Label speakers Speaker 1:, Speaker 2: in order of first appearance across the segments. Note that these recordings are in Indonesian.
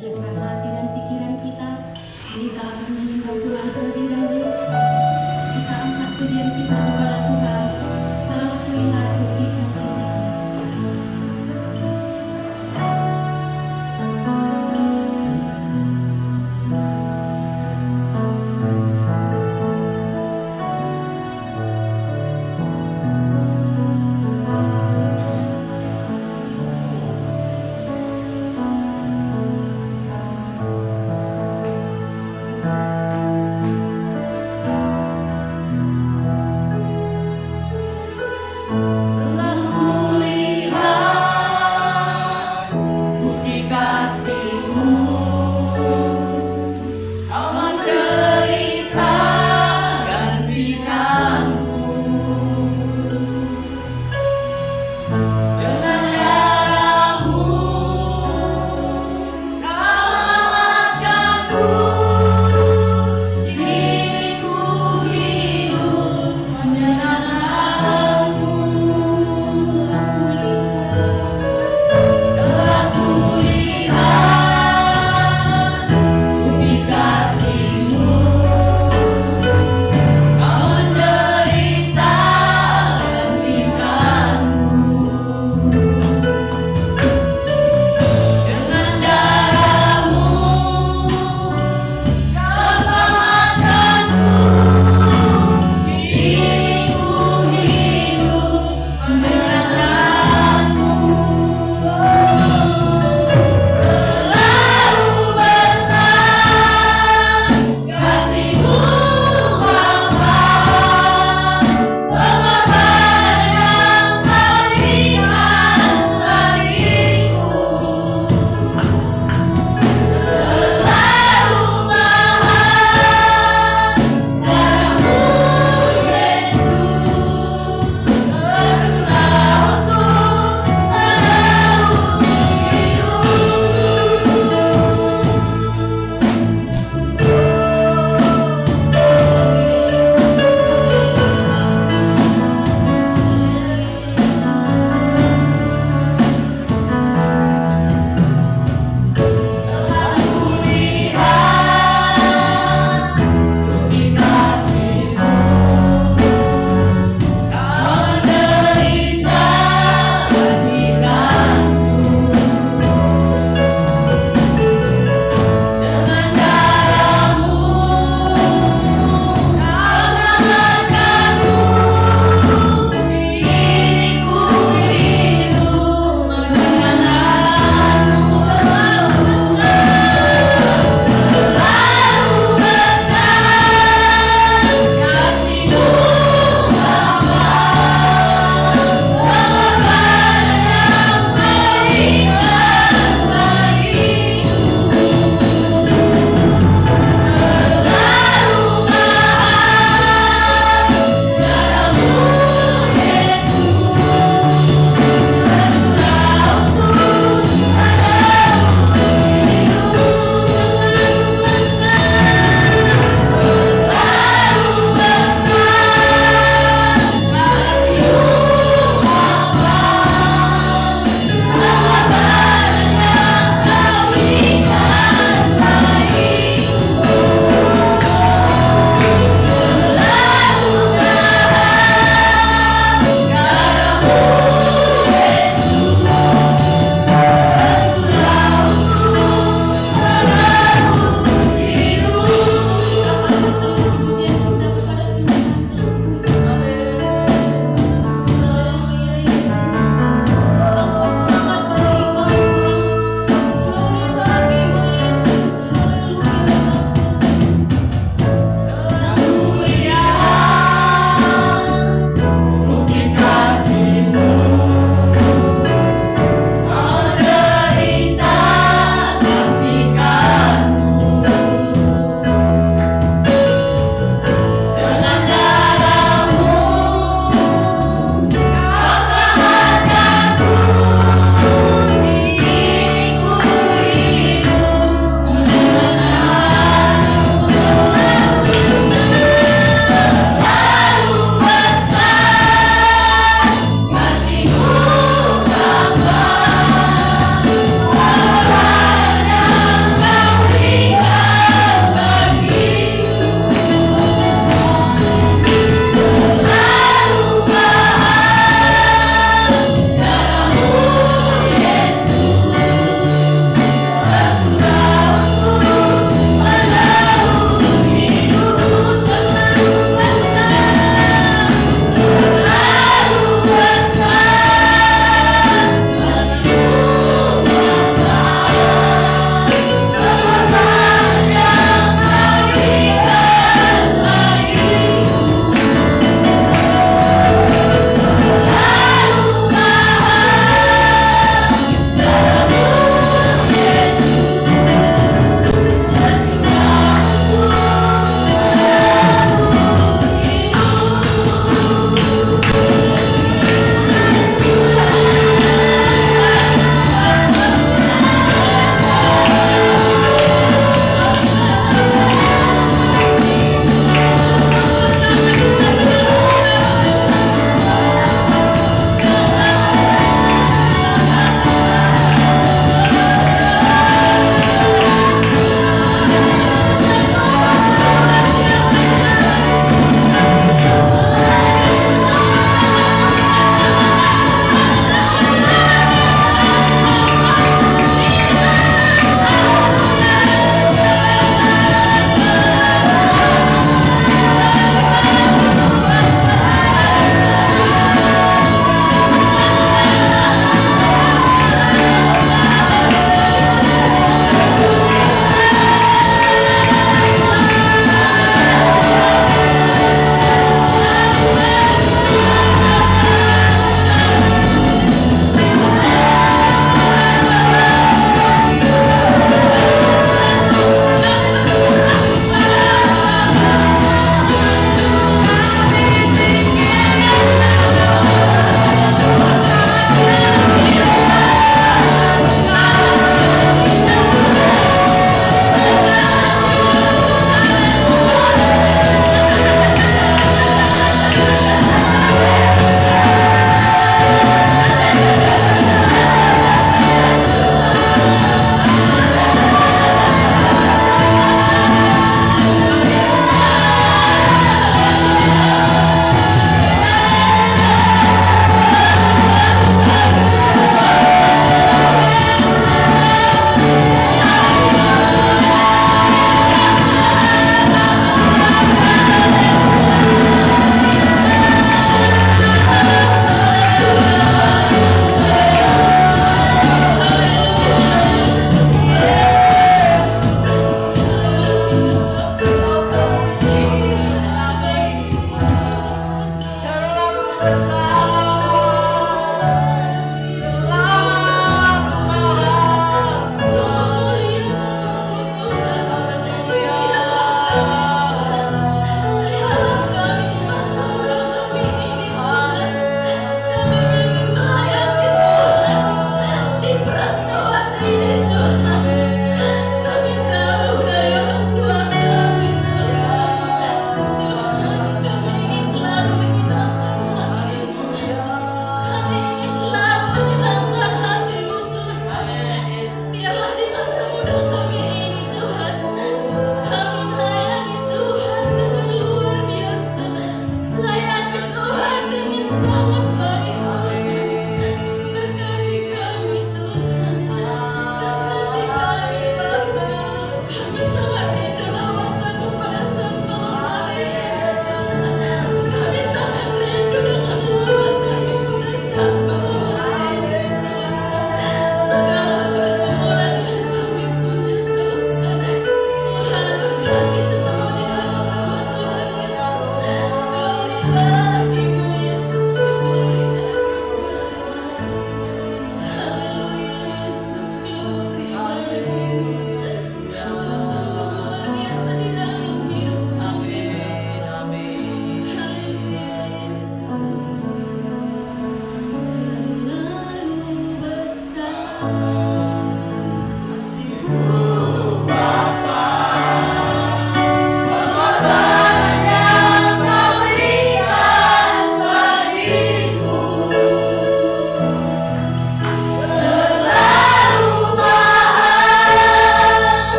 Speaker 1: siapkan hati dan pikiran kita. Kita akan menyembah Tuhan terlebih dahulu. Kita angkat pujian kita kepada Tuhan. Kalau terlihat bukti kasih-Nya.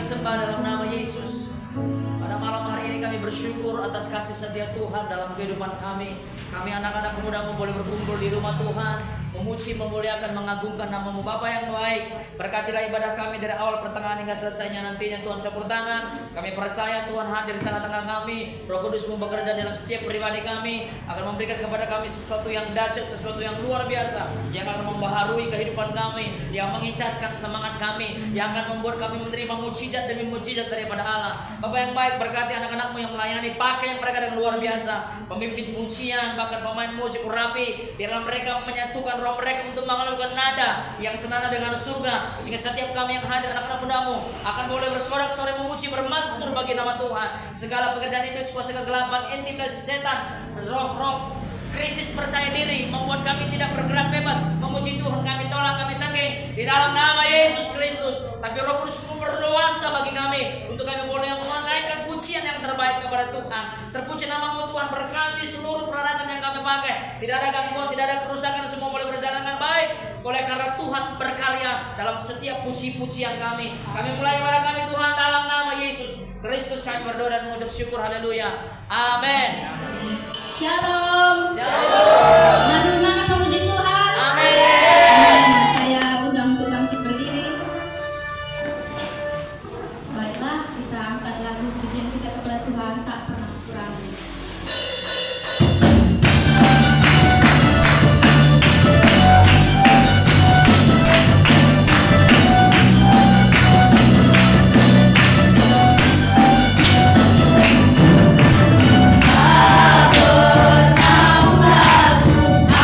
Speaker 2: sembah dalam nama Yesus. Pada malam hari ini kami bersyukur atas kasih setia Tuhan dalam kehidupan kami. Kami anak-anak muda boleh berkumpul di rumah Tuhan, memuji, memuliakan, mengagungkan nama-Mu. Bapa yang baik, berkatilah ibadah kami dari awal pertengahan hingga selesainya nantinya Tuhan campur tangan. Kami percaya Tuhan hadir di tengah-tengah kami. Roh Kudus-Mu bekerja dalam setiap pribadi kami, akan memberikan kepada kami sesuatu yang dahsyat, sesuatu yang luar biasa, yang akan membaharui kehidupan kami, yang mengincaskan semangat kami, yang akan membuat kami menerima mujizat demi mujizat daripada Allah. Bapa yang baik, berkati anak-anak-Mu yang melayani, pakai mereka dengan luar biasa, pemimpin pujian, bahkan pemain musik rapi, biarlah mereka menyatukan roh mereka untuk mengeluarkan nada yang senada dengan surga, sehingga setiap kami yang hadir anak-anak muda-Mu akan boleh bersorak-sorai memuji, bermasmur bagi nama Tuhan. Segala pekerjaan iblis, kuasa kegelapan, intimidasi setan, roh-roh krisis percaya diri membuat kami tidak bergerak bebas memuji Tuhan, kami tolak, kami tangkih di dalam nama Yesus Kristus. Tapi Roh Kudus berluasa bagi kami untuk kami boleh menaikkan pujian yang terbaik kepada Tuhan. Terpuji nama-Mu Tuhan, berkati seluruh peralatan yang kami pakai, tidak ada gangguan, tidak ada kerusakan, semua boleh berjalan dengan baik oleh karena Tuhan berkarya dalam setiap puji-pujian kami. Kami mulai ibadah kami Tuhan dalam nama Yesus Kristus. Kami berdoa dan mengucap syukur, haleluya, amin.
Speaker 1: Shalom.
Speaker 2: Shalom.
Speaker 1: Masih semangat memuji Tuhan?
Speaker 2: Amin.
Speaker 1: Saya undang untuk bangkit berdiri. Baiklah, kita angkat lagu pujian kita kepada Tuhan, tak pernah kurangi.
Speaker 3: Tak pernah ragu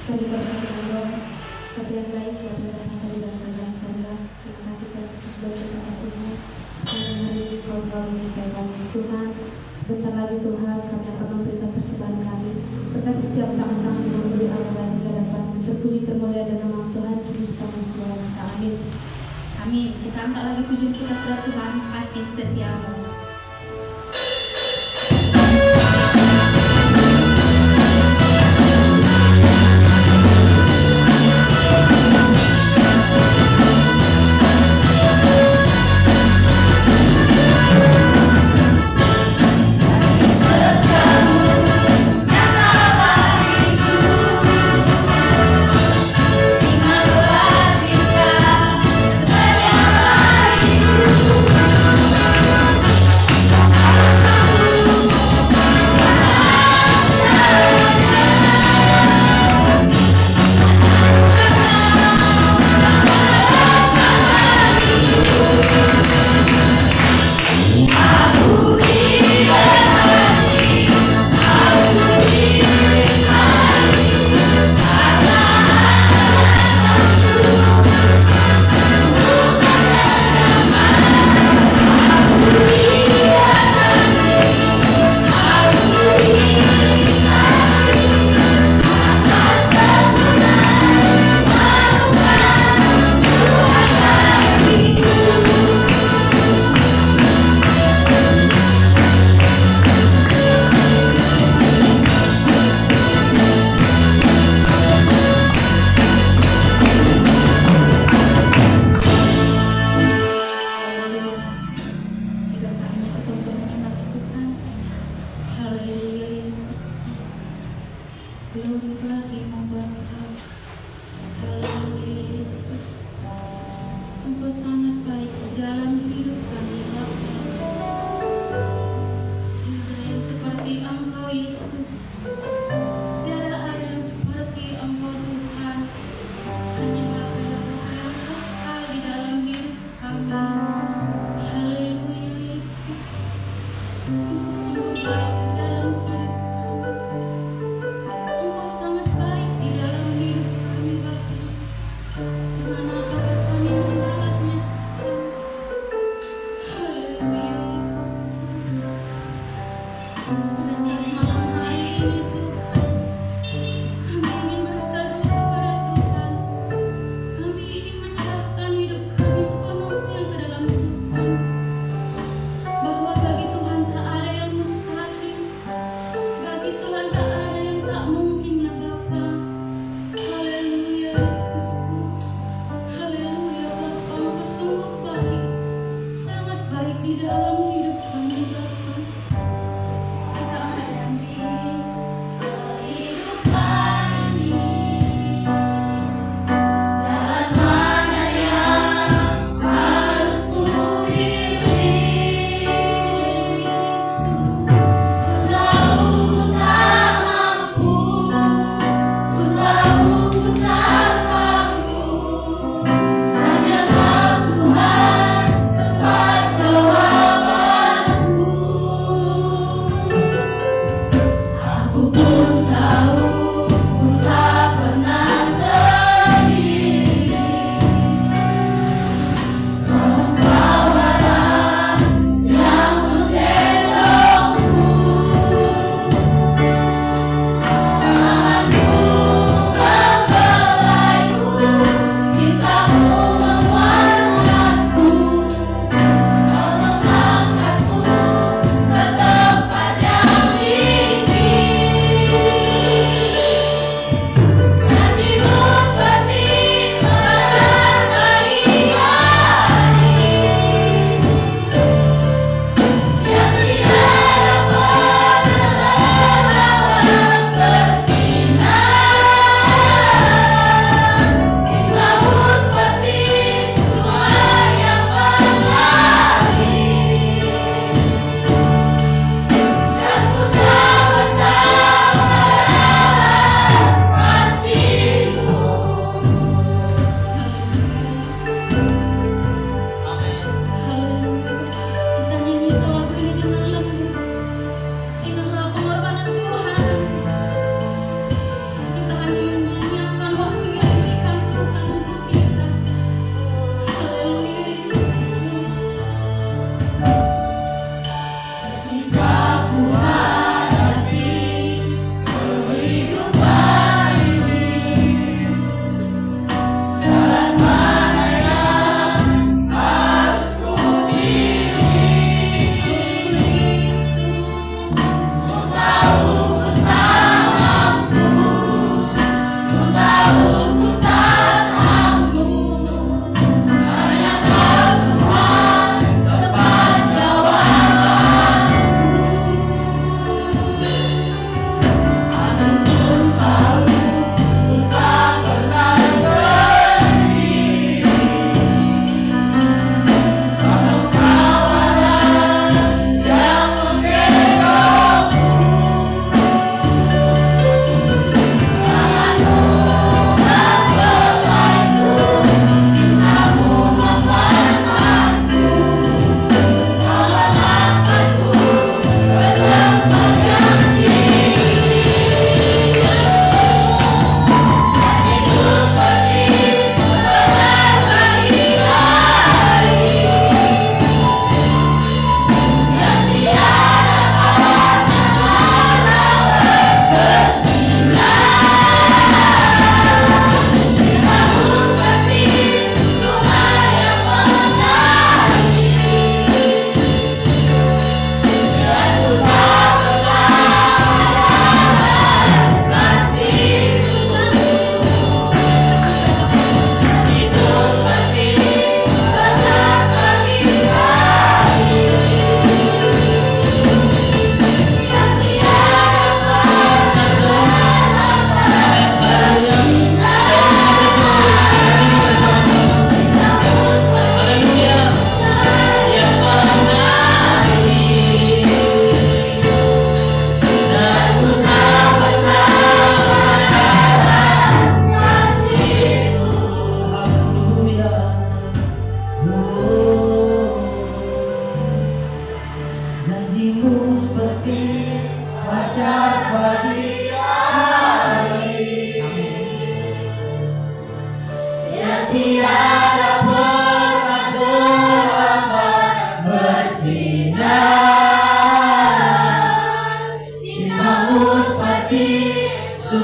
Speaker 1: Bagi bersama Allah, tapi yang lain buat mereka dan menjelaskanlah. Terima kasih Tuhan Yesus bagi kasih-Nya. Sepanjang hari ini Kau selalu menyertai kami Tuhan. Sebentar lagi Tuhan kami akan memberikan persembahan kami. Berkati setiap tangan-tangan yang memberi Allah di hadapan. Terpuji termulia dan nama Tuhan kini sepanjang segala masa. Amin.
Speaker 3: Amin. Kita angkat lagi pujian kita kepada Tuhan, kasih setiamu.
Speaker 1: Terima
Speaker 3: glory bagimu Bapa. Haleluya Yesus. Engkau sangat baik di dalam hidup kami Bapa. Tidak ada yang seperti Engkau Yesus. Tiada ada yang seperti Engkau Tuhan. Hanya Bapa yang kekal di dalam hidup kami. Haleluya Yesus. Engkau sungguh baik di dalam hidup kami. Engkau sangat baik di dalam hidup kami Bapa. Dengan apakah kami membalasnya? Haleluya Yesus. Pada saat malam hari ini Tuhan,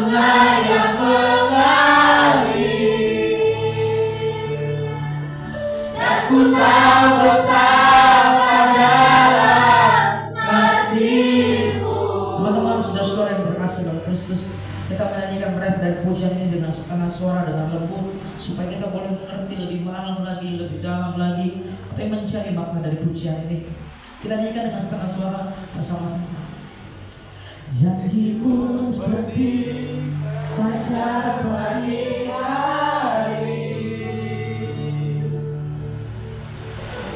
Speaker 2: sungai yang mengalir, dan ku tahu betapa dalam kasih-Mu. Teman-teman, saudara-saudara yang terkasih dalam Kristus, kita menyanyikan ref dari pujian ini dengan setengah suara, dengan lembut, supaya kita boleh mengerti lebih dalam lagi, lebih dalam lagi apa yang mencari makna dari pujian ini. Kita nyanyikan dengan setengah suara bersama-sama. Janji-Mu seperti fajar pagi hari,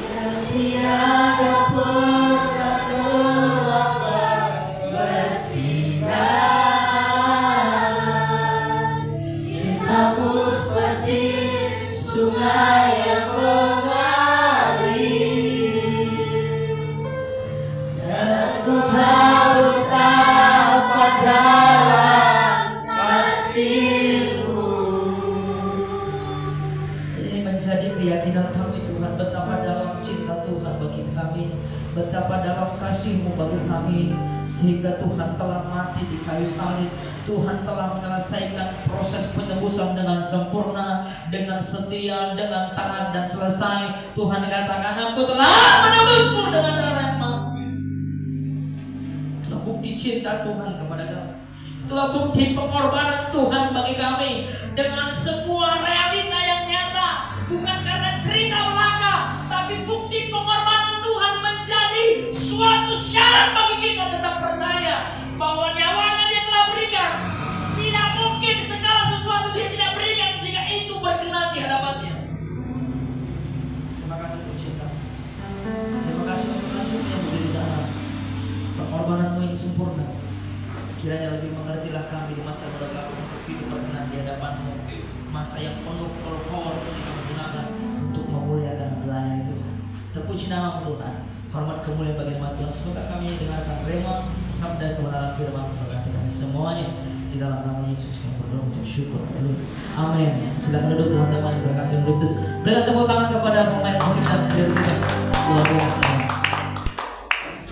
Speaker 2: yang tiada pernah terlambat bersinar. Cinta-Mu seperti sungai yang mengalir, dan aku tahu betapa dalam kasih-Mu. Ini menjadi keyakinan kami Tuhan, betapa dalam cinta Tuhan bagi kami, betapa dalam kasih-Mu bagi kami, sehingga Tuhan telah mati di kayu salib. Tuhan telah menyelesaikan proses penebusan dengan sempurna, dengan setia, dengan taat dan selesai. Tuhan katakan, aku telah menebusmu dengan darah-Mu. Itulah bukti cinta Tuhan kepada kami. Itulah bukti pengorbanan Tuhan bagi kami, dengan sebuah realita yang nyata, bukan karena cerita belaka, tapi bukti pengorbanan Tuhan menjadi suatu syarat bagi kita tetap percaya bahwa nyawanya Dia telah berikan. Tidak mungkin segala sesuatu Dia tidak berikan jika itu berkenan di hadapan-Nya. Terima kasih untuk cinta. Terima kasih untuk kasih-Mu yang begitu dalam. Pengorbanan-Mu yang sempurna. Kiranya lebih mengertilah kami di masa muda kami untuk hidup berkenan di hadapan-Mu. Masa yang penuh power ketika menggunakan untuk memuliakan melayani Tuhan. Terpuji nama Tuhan. Hormat kemuliaan bagi nama Tuhan. Semoga kami dengarkan rema sabda kebenaran firman berkati kami semuanya di dalam nama Yesus yang berdoa mengucap syukur. Amin. Silakan duduk teman-teman yang berkasih Kristus. Berikan tepuk tangan kepada pemain musik dan pendiri kita. Luar biasa.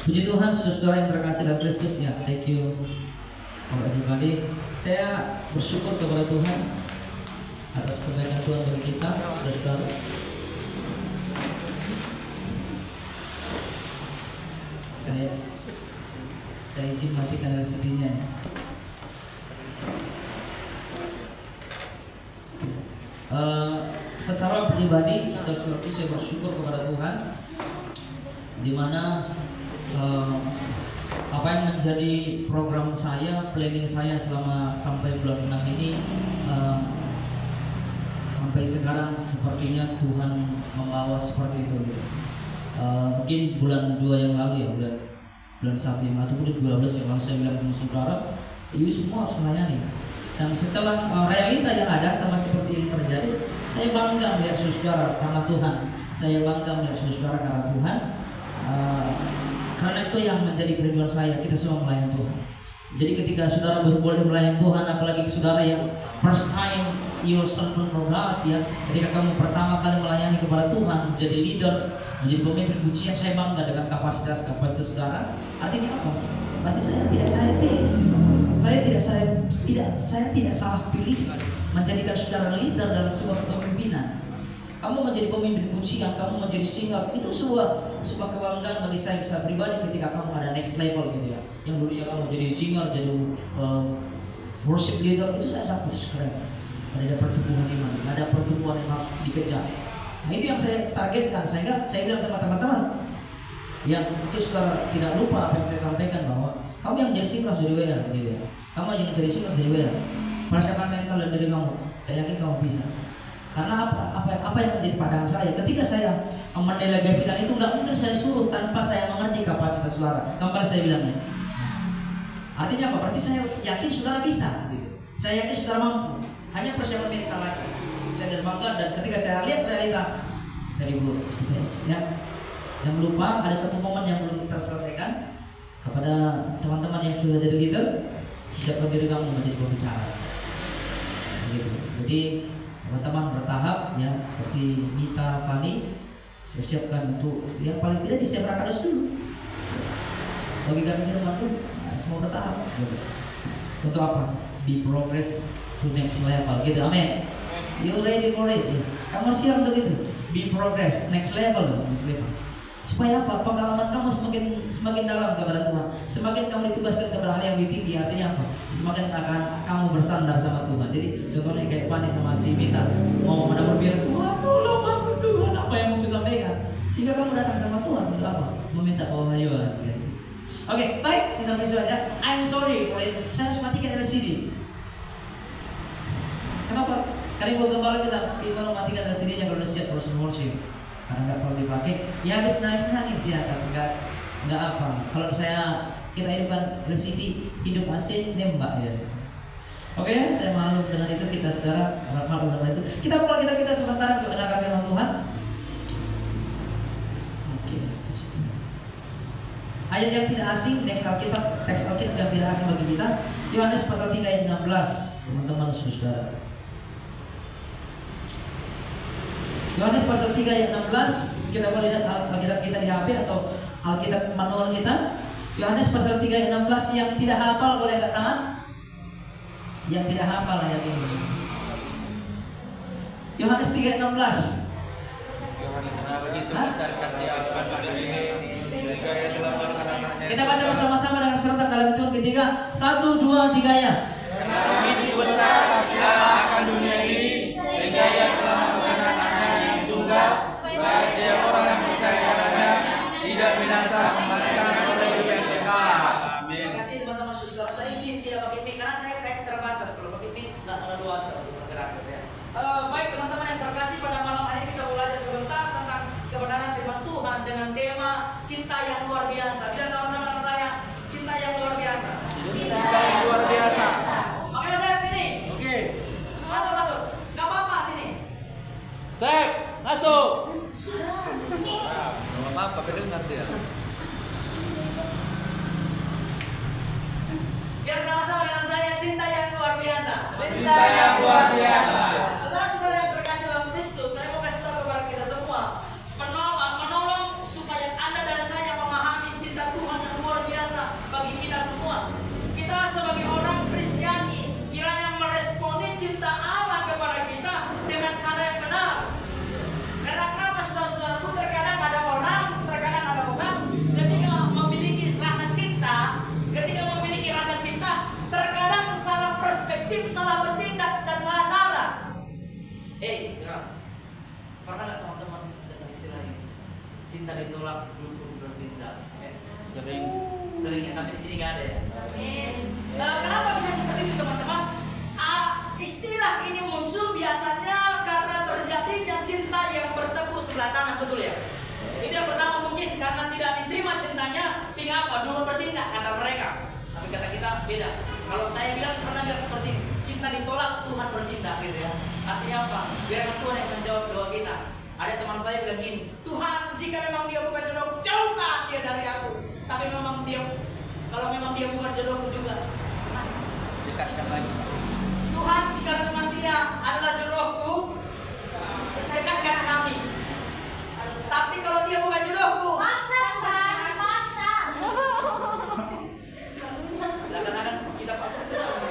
Speaker 2: Puji Tuhan, saudara-saudara yang terkasih dalam Kristus ya. Thank you. Bapak pribadi, saya bersyukur kepada Tuhan atas kebaikan Tuhan bagi kita. Saudara-saudara, saya izin matikan LCD-nya. Secara pribadi, saudara-saudara, saya bersyukur kepada Tuhan, di mana apa yang menjadi program saya, planning saya selama sampai bulan 6 ini, sampai sekarang sepertinya Tuhan membawa seperti itu. Mungkin bulan 2 yang lalu ya, bulan 1 yang lalu, bulan 12 yang lalu saya bilang sama saudara, ini semua harus melayani. Dan setelah realita yang ada sama seperti ini terjadi, saya bangga melihat saudara karena Tuhan. Saya bangga melihat saudara karena Tuhan. Karena itu yang menjadi kerinduan saya, kita semua melayani Tuhan. Jadi ketika saudara boleh melayani Tuhan, apalagi saudara yang first time your servant for God ya, ketika kamu pertama kali melayani kepada Tuhan, menjadi leader, menjadi pemimpin pujian, saya bangga dengan kapasitas saudara. Artinya apa? Berarti saya tidak salah pilih menjadikan saudara leader dalam sebuah kepemimpinan. Kamu menjadi pemimpin pujian, kamu menjadi singer, itu sebuah kebanggaan bagi saya pribadi ketika kamu ada next level gitu ya. Yang dulunya kamu jadi singer, jadi worship leader, itu saya sambut keren. Ada pertumbuhan iman, ada pertumbuhan yang harus dikejar. Nah itu yang saya targetkan, sehingga saya bilang sama teman-teman, yang itu sudah tidak lupa apa yang saya sampaikan bahwa kamu yang jadi singer jadi WL gitu ya. Kamu yang jadi singer jadi WL. Persiapan mental dan diri kamu, saya yakin kamu bisa. Karena apa yang menjadi pandangan saya ketika saya mendelegasikan itu, nggak mungkin saya suruh tanpa saya mengerti kapasitas saudara. Kemarin saya bilangnya, artinya apa? Berarti saya yakin saudara bisa, gitu. Saya yakin saudara mampu. Hanya persiapan mental lagi. Saya bangga, dan ketika saya lihat realita dari Bu ya, jangan lupa ada satu momen yang belum terselesaikan kepada teman-teman yang sudah jadi leader. Siapkan diri kamu menjadi pembicara. Gitu. Jadi teman-teman bertahap ya, seperti Mita, Fani, saya siapkan untuk yang paling tidak disiapkan harus dulu. Bagi kami firman dulu, semua bertahap. Gitu. Untuk apa? be progress to next level gitu, amin. You ready for it? Kamu siap untuk itu? Be progress, next level, next level. Supaya apa? Pengalaman kamu semakin dalam kepada Tuhan. Semakin kamu ditugaskan kepada hal yang lebih tinggi, artinya apa? Semakin akan kamu bersandar sama Tuhan. Jadi contohnya kayak Pani sama si Mita mau menabur biar Tuhan tolong aku Tuhan, apa yang mau disampaikan? Sehingga kamu datang sama Tuhan untuk apa? Meminta pewahyuan. Oke, baik, kita lanjut aja. I'm sorry for it. Saya harus matikan LCD. Kenapa? Karena gua gembala bilang, kalau matikan LCD-nya kalau siap terus worship. Karena nggak perlu dipakai, ya habis nangis di atas, nggak apa. Kalau kita hidupkan LCD, hidup asing nembak ya. Oke, saya malu dengan itu, kita saudara malu dengan itu. Kita buka kita sebentar untuk mendengarkan firman Tuhan. Oke. Ayat yang tidak asing, teks Alkitab yang tidak asing bagi kita. Yohanes pasal 3 ayat 16, teman-teman saudara. Yohanes pasal 3 ayat 16, kita boleh lihat Alkitab kita di HP atau Alkitab manual kita. Yohanes pasal 3 ayat 16, yang tidak hafal boleh angkat tangan. Yang tidak hafal ayat ini. Yohanes 3 ayat 16. Kita baca bersama-sama dengan serentak dalam hitungan ketiga. 1, 2, 3 ya.
Speaker 4: Karena begitu besar kasih Allah akan dunia ini, sehingga Ia telah memberikan anaknya yang tunggal, supaya setiap orang yang percaya padanya tidak binasa, melainkan oleh hidup yang kekal. Amin.
Speaker 2: Terima kasih teman-teman saudara. Saya izin tidak pakai mic karena saya kayak terbatas. Kalau pakai mic nggak ada luasa untuk bergerak ya. Baik teman-teman yang terkasih, pada malam hari ini kita belajar sebentar tentang kebenaran firman Tuhan dengan tema cinta yang luar biasa. Bila sama-sama dengan saya, cinta yang luar biasa.
Speaker 4: Cinta yang luar biasa.
Speaker 2: Makanya saya sini.
Speaker 4: Oke.
Speaker 2: Masuk. Gak apa-apa sini.
Speaker 4: Sek, masuk.
Speaker 2: Suara.
Speaker 4: Gak apa-apa, kedengar dia.
Speaker 2: Biar sama-sama dengan saya, cinta yang luar biasa.
Speaker 4: Cinta yang luar biasa.
Speaker 2: Saudara-saudara yang terkasih dalam Kristus, saya mau kasih tahu kepada kita semua, menolong supaya Anda dan saya memahami cinta Tuhan yang luar biasa bagi kita semua. Kita sebagai orang Kristiani kiranya meresponi cinta Allah kepada kita dengan cara yang benar. Karena kenapa saudara-saudaraku, terkadang ada orang ketika memiliki rasa cinta, terkadang salah perspektif, salah bertindak, dan salah cara. Pernah nggak teman-teman dengar istilah ini? Cinta ditolak, dukung bertindak. Seringnya, tapi di sini nggak ada ya. Kenapa bisa seperti itu teman-teman? Istilah ini muncul biasanya karena terjadinya cinta yang bertepuk sebelah tangan, betul ya? Itu yang pertama, mungkin karena tidak diterima cintanya, sehingga dukung bertindak kata mereka. Tapi kata kita beda. Kalau saya pernah bilang seperti ini, cinta ditolak, Tuhan bertindak gitu ya. Artinya apa? Biarkan Tuhan yang menjawab doa kita. Ada teman saya bilang gini, Tuhan, jika memang dia bukan jodohku, jauhkan dia dari aku. Tapi kalau memang dia bukan jodohku juga,
Speaker 4: Dekatkan lagi.
Speaker 2: Tuhan, jika memang dia adalah jodohku, dekatkan kami. Tapi kalau dia bukan jodohku,
Speaker 3: Paksa.
Speaker 2: seakan-akan kita paksa Tuhan.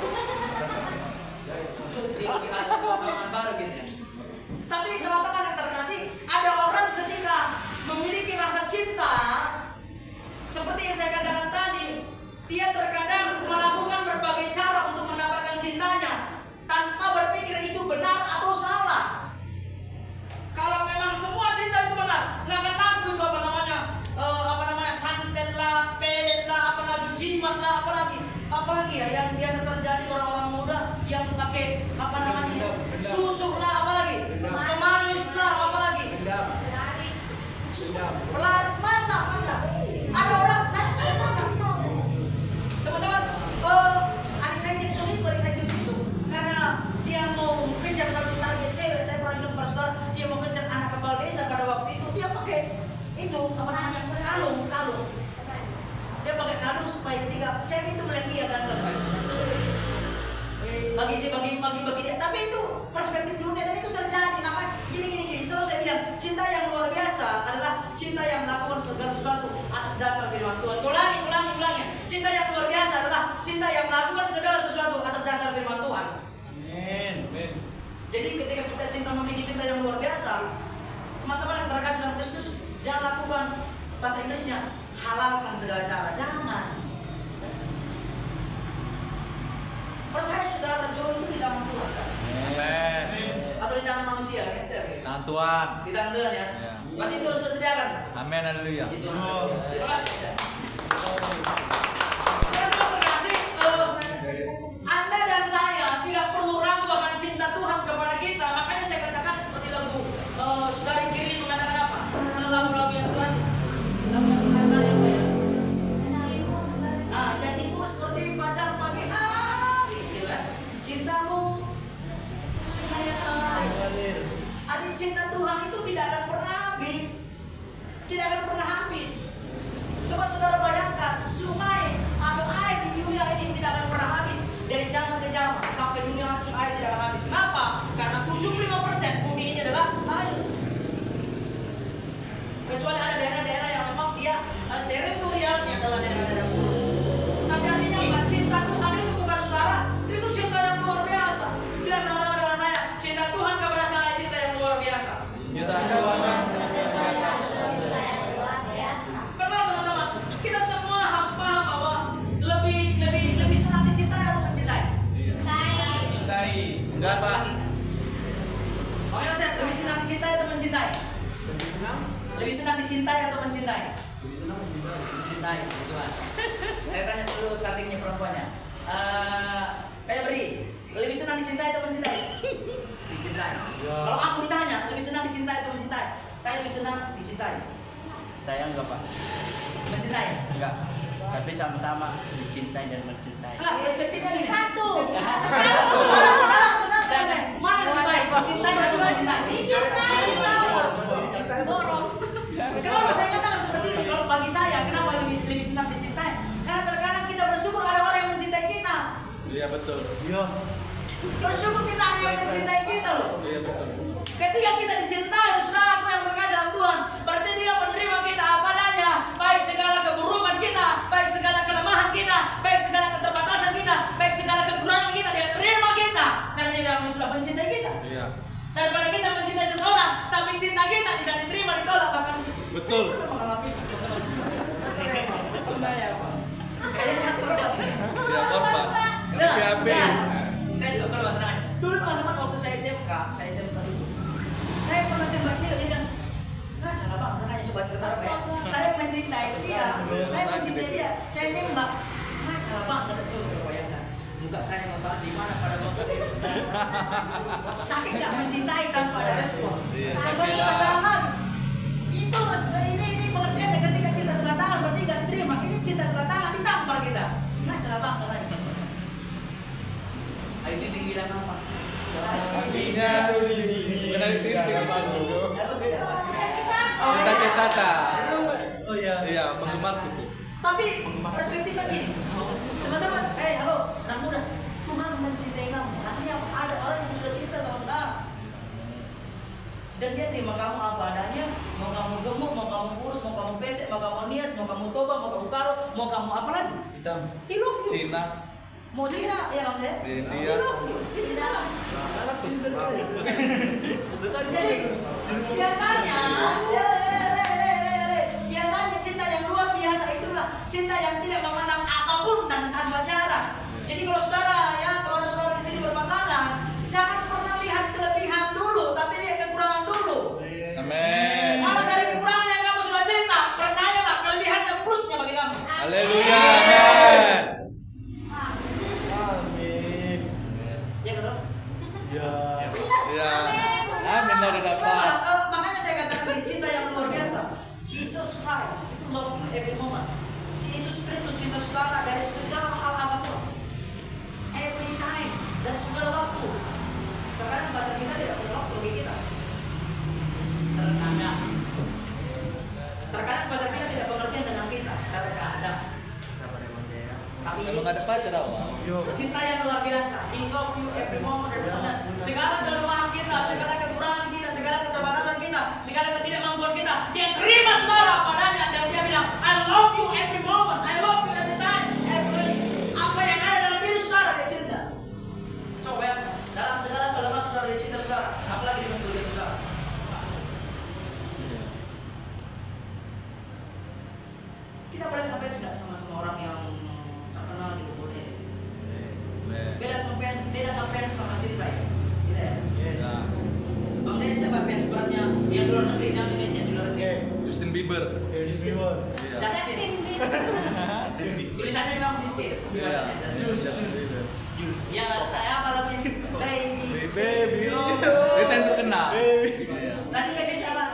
Speaker 2: Jadi pengalaman baru gitu ya. Tapi teman-teman yang terkasih, ada orang ketika memiliki rasa cinta, seperti yang saya katakan tadi, dia terkadang melakukan berbagai cara untuk mendapatkan cintanya tanpa berpikir itu benar atau salah. Kalau memang semua cinta itu benar, nggak akan laku itu santet lah, pelet lah, apalagi jimat lah, apalagi ya yang biasa terjadi orang-orang muda yang pakai susuk lah, apalagi pemanis lah, apalagi macam. Ada orang saya pernah teman-teman, adik saya Jackson itu karena dia mau kejar satu target cewek. Saya pernah bilang kepada saudara, dia mau kejar anak kepala desa pada waktu itu, dia pakai itu kalung. Dia pakai kalung supaya ketika cewek itu melihat dia ganteng. Bagi dia, tapi itu perspektif dunia dan itu terjadi. Makanya gini. Selalu saya bilang, cinta yang luar biasa adalah cinta yang melakukan segala sesuatu atas dasar firman Tuhan. Ulangi. Cinta yang luar biasa adalah cinta yang melakukan segala sesuatu atas dasar firman Jadi ketika kita memiliki cinta yang luar biasa, teman-teman yang terkasih dalam Kristus, jangan lakukan bahasa Inggrisnya halalkan segala cara. Jangan. Percaya saudara, jodoh itu di tangan Tuhan kan?
Speaker 4: Amen.
Speaker 2: Atau di tangan manusia kan?
Speaker 4: Tangan Tuhan.
Speaker 2: Di tangan Tuhan ya. Berarti itu harus disediakan.
Speaker 4: Amin, haleluya.
Speaker 2: Itu. Saya mau berkasih, Anda dan saya tidak perlu ragu akan cinta Tuhan kepada kita. Makanya saya katakan seperti lagu Saudari Kiri mengatakan apa? Lagu-lagu yang Tuhan. Lagu yang Tuhan tadi apa ya? Janjimu seperti pacar pagi hari, gitu kan? Cintamu sungai air. Arti cinta Tuhan itu tidak akan pernah habis. Tidak akan pernah habis. Coba saudara bayangkan, sungai atau air di dunia ini tidak akan pernah habis. Dari zaman ke zaman sampai dunia hancur, air tidak akan habis. Kenapa? Karena 75% bumi ini adalah air. Kecuali ada daerah-daerah yang memang dia teritorialnya adalah daerah-daerah buruk. Tapi artinya bukan cinta Tuhan itu kepada saudara, itu cinta yang luar biasa. Bilang sama-sama dengan saya, cinta Tuhan kepada saya cinta yang luar biasa.
Speaker 4: Cinta Tuhan.
Speaker 2: Benar teman-teman, kita semua harus paham bahwa lebih senang dicintai atau mencintai.
Speaker 4: Cintai. Enggak, Pak.
Speaker 2: Makanya saya lebih senang dicintai atau mencintai? Lebih senang dicintai atau mencintai? Lebih senang mencintai. Mencintai, Tuhan. Saya tanya dulu sampingnya perempuannya. Kayak beri, lebih senang dicintai atau mencintai? Dicintai. Kalau aku ditanya, lebih senang dicintai atau mencintai? Saya lebih senang dicintai.
Speaker 5: Saya enggak, Pak.
Speaker 2: Mencintai?
Speaker 5: Enggak. Tapi sama-sama dicintai dan mencintai.
Speaker 2: Enggak, perspektifnya gini.
Speaker 3: Satu.
Speaker 2: Saudara, mana lebih baik? Mencintai atau mencintai?
Speaker 3: Dicintai. Borong.
Speaker 2: Kenapa saya katakan seperti ini? Kalau bagi saya, kenapa lebih senang dicintai? Karena terkadang kita bersyukur ada orang yang mencintai kita.
Speaker 4: Iya, betul. Iya.
Speaker 2: Bersyukur kita ada yang mencintai kita loh.
Speaker 4: Iya, betul.
Speaker 2: Ketika kita dicintai, saudaraku yang berkasih dalam Tuhan, berarti Dia menerima kita apa adanya, baik segala keburukan kita, baik segala kelemahan kita, baik segala keterbatasan kita, baik segala kekurangan kita, Dia terima kita karena Dia memang sudah mencintai kita.
Speaker 4: Iya.
Speaker 2: Daripada kita mencintai seseorang, tapi cinta kita tidak diterima, ditolak, bahkan
Speaker 4: Betul.
Speaker 2: kayaknya korban ini.
Speaker 4: Iya, korban. PHP.
Speaker 2: Saya juga korban, tenang aja. Dulu teman-teman waktu saya SMK dulu, saya pernah tembak cewek, dia bilang, nah salah bang, makanya coba cerita saya mencintai dia, saya tembak, nah salah bang, kata cewek, saya bayangkan muka saya mau tahu di mana pada waktu itu. Sakit nggak mencintai tanpa ada respon. Terus sekarang lagi, itu ini pengertiannya ketika cinta sebelah tangan berarti nggak diterima. Ini cinta sebelah tangan ditampar kita. Nah salah bang, katanya. Ayo titik bilang apa?
Speaker 4: Kakinya dulu di sini. Kenali titik.
Speaker 2: Oh,
Speaker 4: Cita-cita. Oh iya. Iya, penggemarku tuh.
Speaker 2: Tapi perspektifnya gini, teman-teman, halo, anak muda, Tuhan mencintai kamu. Artinya ada orang yang sudah cinta sama saudara, dan Dia terima kamu apa adanya. Mau kamu gemuk, mau kamu kurus, mau kamu pesek, mau kamu nias, mau kamu toba, mau kamu karo, mau kamu apa lagi?
Speaker 4: Hitam.
Speaker 2: He love you.
Speaker 4: Cina.
Speaker 2: Mau Cina, ya kamu ya?
Speaker 4: India.
Speaker 2: He love you. He cinta kamu. Jadi biasanya, biasanya cinta yang luar biasa itulah cinta yang tidak memandang apapun dan tanpa syarat. Jadi kalau saudara ya, kalau ada saudara di sini berpasangan, jangan pernah lihat kelebihan dulu, tapi lihat kekurangan dulu.
Speaker 4: Amin.
Speaker 2: Kalau dari kekurangan yang kamu sudah cinta, percayalah kelebihannya plusnya bagi kamu.
Speaker 4: Haleluya. Amin.
Speaker 5: Amin.
Speaker 2: Ya kan?
Speaker 4: Ya. Ya. Amin dari dapat.
Speaker 2: Makanya saya katakan cinta yang luar biasa. Jesus Christ itu love you every moment. Yesus Kristus cinta saudara dari segala hal apapun. Every time, dari segala waktu. Terkadang badan kita tidak punya waktu bagi kita. Terkadang badan kita tidak pengertian dengan kita. Terkadang. Tapi
Speaker 4: Emang ada pacar apa?
Speaker 2: cinta yang luar biasa. He love you every moment, every moment. Segala kelemahan kita, segala kekurangan kita, segala keterbatasan kita, segala ketidakmampuan kita, Dia terima saudara padanya dan Dia bilang, I love you every moment, I love you every time, every apa yang ada dalam diri saudara Dia cinta. Coba ya, dalam segala kelemahan saudara Dia cinta
Speaker 4: Bieber.
Speaker 2: Justin.
Speaker 4: Iya.
Speaker 2: Justin. Tulisannya memang Justin.
Speaker 4: Iya.
Speaker 2: Justin. Ya, apa lagunya?
Speaker 4: Baby. Itu yang terkenal. Iya.
Speaker 2: Tadi nggak jadi apa?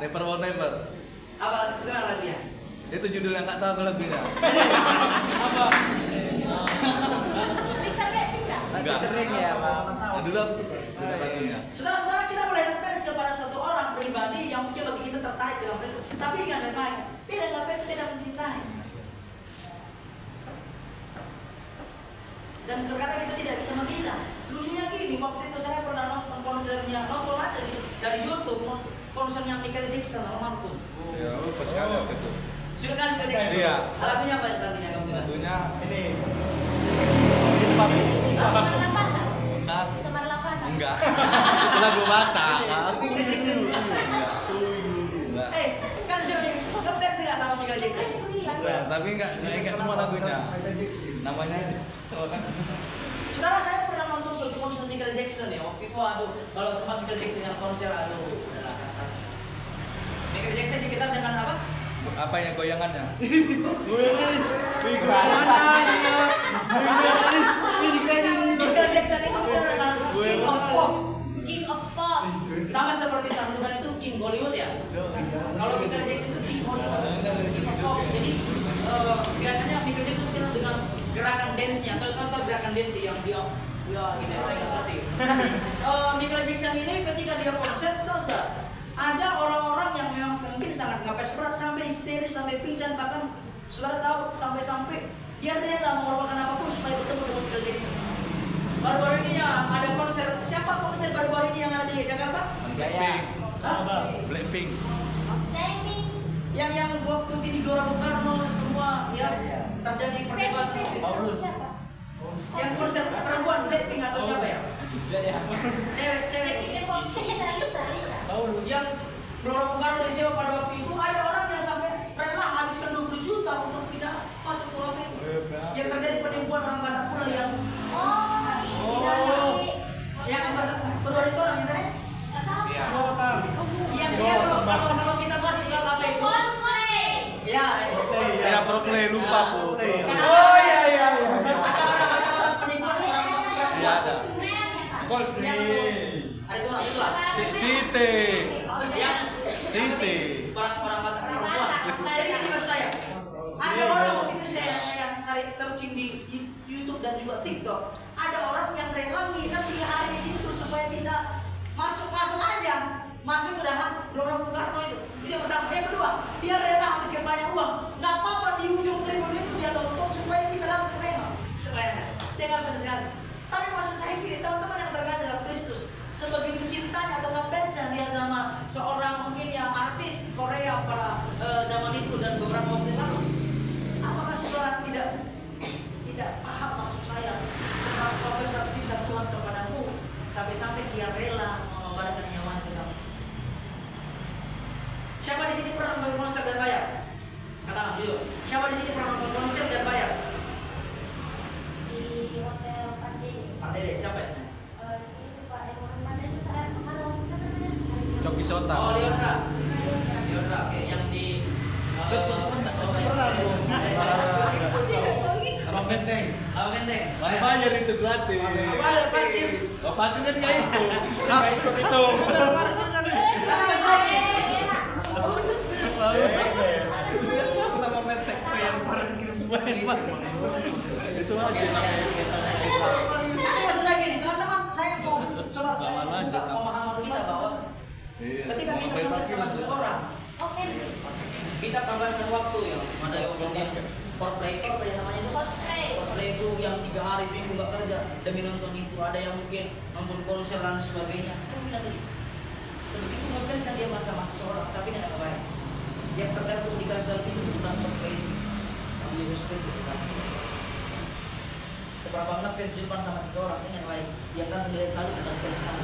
Speaker 4: Never Will Never.
Speaker 2: Apa lagunya?
Speaker 4: Itu judul yang nggak tahu aku lagunya.
Speaker 2: Apa?
Speaker 3: Lisa Blackpink nggak?
Speaker 4: Enggak.
Speaker 5: Sering ya, Pak.
Speaker 4: Dulu aku suka dengan lagunya.
Speaker 2: Saudara-saudara, kita boleh ngefans kepada satu orang pribadi yang mungkin bagi kita tertarik dengan mereka. Tapi ingat baik-baik, beda ngefans, beda mencintai. Dan terkadang kita tidak bisa memilah. Lucunya gini, waktu itu saya pernah nonton konsernya, nonton aja dari YouTube, konsernya Michael Jackson almarhum.
Speaker 4: Ya, pas sekali waktu itu.
Speaker 2: Suka kan Michael Jackson?
Speaker 4: Iya.
Speaker 2: Lagunya apa lagunya kamu suka?
Speaker 4: Lagunya
Speaker 5: Ini.
Speaker 3: Samar Lapan nggak?
Speaker 4: Hah?
Speaker 3: Samar Lapan.
Speaker 4: Enggak. Itu lagu Batak.
Speaker 2: Michael Jackson.
Speaker 4: Enggak.
Speaker 2: Kan saya ngefans nggak sama Michael Jackson?
Speaker 4: Nah, tapi enggak semua lagunya. Namanya
Speaker 2: Saudara, saya pernah nonton suatu konser Michael Jackson ya. Waktu itu aduh, kalau sama Michael Jackson yang konser aduh. Michael Jackson dikenal dengan apa?
Speaker 4: apa yang goyangannya?
Speaker 2: Michael Jackson itu dikenal dengan King of Pop.
Speaker 3: King of Pop.
Speaker 2: Sama seperti Sandungan itu King Hollywood ya. Kalau Michael Jackson itu King Hollywood, King of Pop. Jadi biasanya Michael Jackson dikenal dengan gerakan dance-nya. Terus contoh gerakan dance yang dia gitu ya, saya nggak ngerti. Tapi Michael Jackson ini ketika dia konser, sudah ada orang-orang yang memang mungkin sangat ngapes berat sampai histeris, sampai pingsan, bahkan saudara tahu sampai dia rela mengorbankan apapun supaya bertemu dengan Michael Jackson. Baru-baru ini ya ada konser, siapa konser baru-baru ini yang ada di Jakarta?
Speaker 4: Blackpink.
Speaker 2: Hah?
Speaker 4: Blackpink.
Speaker 3: Timing.
Speaker 2: Yang waktu di Gelora Bung Karno semua ya terjadi perdebatan.
Speaker 5: Paulus.
Speaker 2: Yang konser perempuan Blackpink atau siapa ya? Cewek-cewek.
Speaker 3: Lisa.
Speaker 2: Yang Gelora Bung Karno disewa pada waktu itu ada orang yang sampai rela habiskan 20 juta untuk bisa masuk ke apa itu. Yang terjadi penipuan orang Batak pula yang baru itu orang internet. Yang dia kalau kita masuk ke apa itu? Ya,
Speaker 4: Ya Proplay lupa aku.
Speaker 5: Oh iya.
Speaker 2: ada orang penipuan orang.
Speaker 4: Iya ada.
Speaker 2: Ada itu lah.
Speaker 4: Siti.
Speaker 2: Yang
Speaker 4: Siti.
Speaker 2: orang Batak perempuan. Jadi ini maksud saya. Ada orang waktu itu saya sering searching di YouTube dan juga TikTok. Ada orang yang rela nginep 3 hari di situ supaya bisa masuk aja. Masuk ke dalam Gelora Bung Karno itu. Itu yang pertama. Yang kedua, dia rela habiskan banyak uang. Nggak apa-apa di ujung tribun itu dia nonton supaya bisa langsung nengok. Dia nggak benar sekali. Tapi maksud saya gini, teman-teman yang terkasih dalam Kristus, sebegitu cintanya atau ngefansnya dia sama seorang mungkin yang artis Korea pada zaman itu dan beberapa waktu lalu, apakah saudara tidak paham maksud saya seberapa besar cinta Tuhan kepadamu sampai-sampai dia rela mengorbankan nyawanya untuk kamu? Siapa di sini pernah nonton konser dan bayar? Katakan jujur. Siapa di sini pernah nonton konser dan bayar?
Speaker 3: Di hotel
Speaker 2: Pak Dede, siapa ya?
Speaker 4: Coki Sota.
Speaker 2: Oh, Leondra, oke, yang di
Speaker 4: Abang Benteng.
Speaker 2: Abang Benteng.
Speaker 4: Bayar itu gratis.
Speaker 2: Bayar parkir.
Speaker 4: Oh, parkir kan nggak itu.
Speaker 5: Nggak ikut itu.
Speaker 4: Kenapa Benteng yang parkir bayar? Itu aja.
Speaker 2: Tapi maksud saya gini, teman-teman, saya mau coba saya buka pemahaman kita bahwa ketika kita kenal sama seseorang, kita tambahkan waktu ya. Ada yang kemudian foreplay yang namanya itu. Foreplay itu yang 3 hari seminggu nggak kerja demi nonton itu. Ada yang mungkin nonton konser dan sebagainya. Saya bilang tadi, sebegitu mungkin dia masa-masa seseorang, tapi nggak kebayang. Yang tergantung di kasar itu bukan foreplay, tapi Yesus Kristus bukan. Seberapa ngefans Julpan sama seseorang ini yang lain. Yang kan dia selalu bukan fans kami.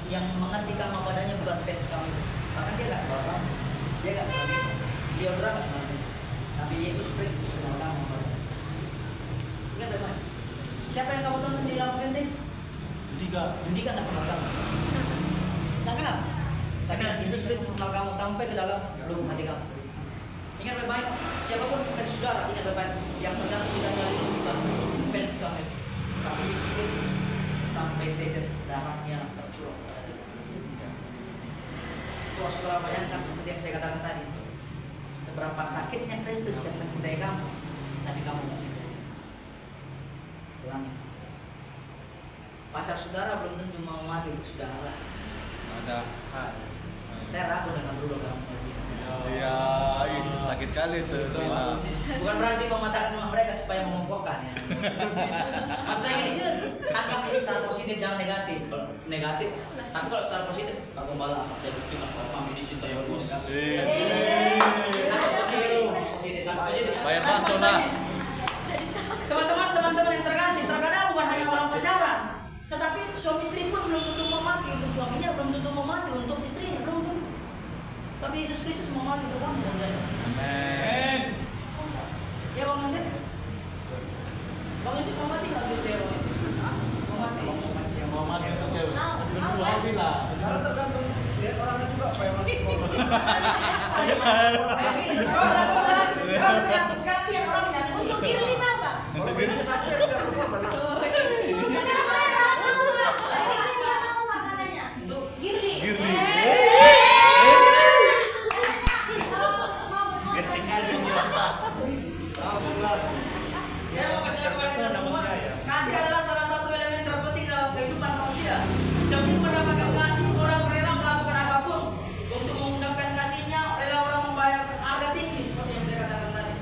Speaker 2: Yang menghentikan padanya bukan fans kami. Bahkan dia nggak apa-apa. Dia nggak begitu. Dia udah nggak begitu. Tapi Yesus Kristus sudah kamu. Ingat teman. Siapa yang kamu tonton di dalam penting? Judika nggak pernah tahu. Nggak kenal. Tapi Yesus Kristus kenal kamu sampai ke dalam lubuk hati kamu. Ingat baik-baik, siapapun bukan saudara, ingat baik-baik, yang tergantung kita selalu bukan fans kamu. Tapi Yesus itu sampai tetes darahnya tercurah pada diri. Coba saudara bayangkan seperti yang saya katakan tadi, seberapa sakitnya Kristus yang mencintai kamu, tapi kamu nggak cintai. Ulangi. Pacar saudara belum tentu mau mati untuk saudara.
Speaker 4: Ada.
Speaker 2: Saya ragu dengan dulu kamu.
Speaker 4: Iya, sakit kali tuh.
Speaker 2: Bukan berarti mematahkan sama mereka supaya mengumpulkan ya. Maksudnya gini, anggap ini secara positif, jangan negatif. Negatif, tapi kalau secara positif, Pak Gembala, saya buktikan kalau kami dicintai Allah. Positif.
Speaker 4: Bayar bakso nah.
Speaker 2: Teman-teman yang terkasih, terkadang bukan hanya orang pacaran, tetapi suami istri pun belum tentu mau mati untuk suaminya, belum tentu mau mati untuk istrinya, belum tentu. Tapi Yesus Kristus mau mati untuk kamu.
Speaker 4: Amin.
Speaker 2: Ya Bang Yosef? Bang Yosef mau mati nggak untuk saya? Mau mati?
Speaker 4: Mau mati itu cewek. Dua bilang.
Speaker 6: Sekarang tergantung lihat orangnya juga apa yang masih
Speaker 2: Kalau tergantung sekarang lihat orangnya.
Speaker 3: Untuk Girly mau nggak?
Speaker 4: Untuk gitu.
Speaker 6: tidak berkorban.
Speaker 2: Untuk
Speaker 3: Girly.
Speaker 4: Girly.
Speaker 2: Saya mau kasih kepada kita semua, kasih adalah salah satu elemen terpenting dalam kehidupan manusia. Demi mendapatkan kasih, orang rela melakukan apapun untuk mengungkapkan kasihnya, rela orang membayar harga tinggi seperti yang saya katakan tadi.